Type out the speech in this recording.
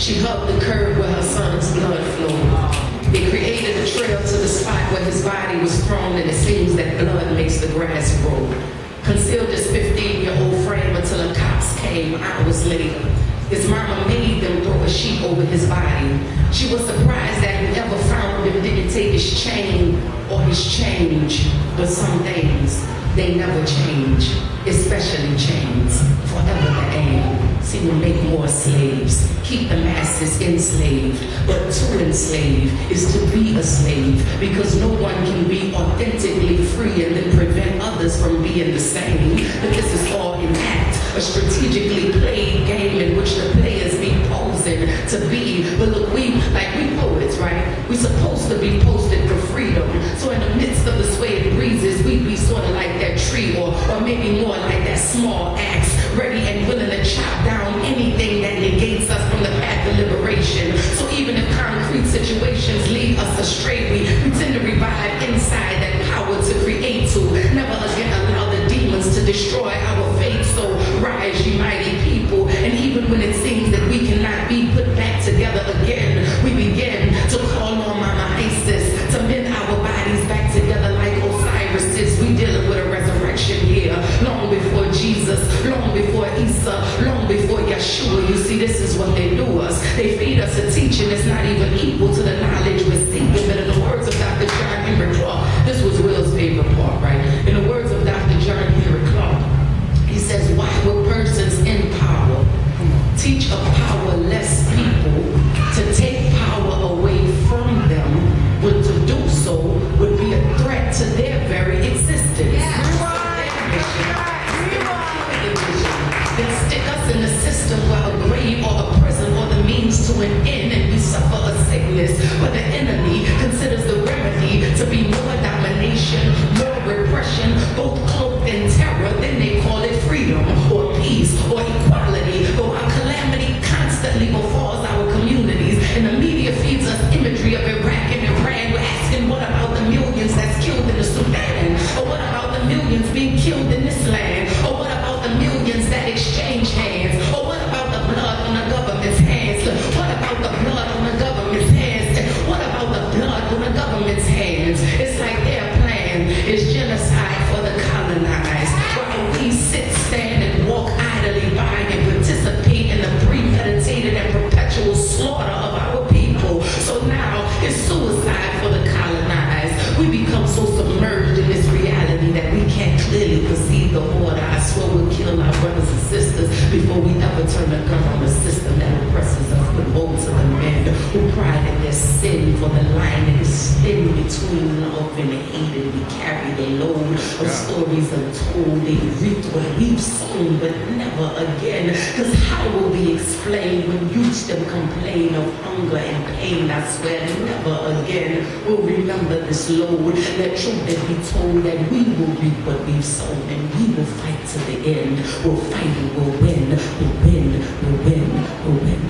She hugged the curb where her son's blood flowed. They created a trail to the spot where his body was thrown, and it seems that blood makes the grass grow. Concealed his 15-year-old frame until the cops came hours later. His mama made them throw a sheet over his body. She was surprised that whoever found him didn't take his chain or his change. But some things, they never change, especially chains. Forever the aim. See, we'll make more slaves, keep the masses enslaved. But to enslave is to be a slave, because no one can be authentically free and then prevent others from being the same. But this is all in act, a strategically played game in which the players be posing to be. But look, we poets, right? We supposed to be posted for freedom. So in the midst of the swaying breezes, we'd be sort of like that tree, or maybe more like that small axe, ready and willing to chop down anything that negates us from the path of liberation. So even if concrete situations lead us astray, we tend to revive inside that power to create, to never again allow the demons to destroy our faith. So rise, ye mighty people, and even when it seems that we cannot be put back together again, we begin to call on Mama Isis to mend our bodies back together like Osiris's. We dealing with a resurrection here, long before Jesus, long before Isa, long before Yeshua. You see, this is what they do us. They feed us a teaching that's not even equal to the knowledge we're seeking. But in the words of Dr. John Henry Clark, this was Will's favorite part, right? In the words of Dr. John Henry Clark, he says, why would persons in power teach a powerless people to take power away from them, when to do so would be a threat to their very existence? Then stick us in a system where a grave or a prison or the means to an end, and we suffer a sickness. But the enemy considers the remedy to be more domination, more repression, both cloaked in terror. Then they call it freedom or peace or equality. But while calamity constantly befalls our communities, and the media feeds us imagery of Iraq and Iran, we're asking, what about the millions that's killed in the Sudan? Or what about the millions being killed in this land? Or what about the millions that exchange hands? Or what about the blood on the government's hands? What about the blood on the government's hands? What about the blood on the government's hands? It's like their plan is genocide for the colonized, while we sit, stand, and walk idly by and participate in the premeditated and perpetual slaughter of our people. So now it's suicide for the colonized. We become so submerged in this reality that we can't clearly perceive the order. I swear we'll kill our brothers and sisters before we ever turn the gun on the system that oppresses us. But woe to the men who pride in their sin, for the line that is thin between love and hate, and we carry the load of stories untold. They reaped what we've sown, but never again. Cause how will we explain when youth them complain of hunger and pain? I swear never again we'll remember this load. That truth that we told, that we will reap what we've sown, and we will fight to the end. We'll fight and we'll win. We'll win. We'll win. We'll win.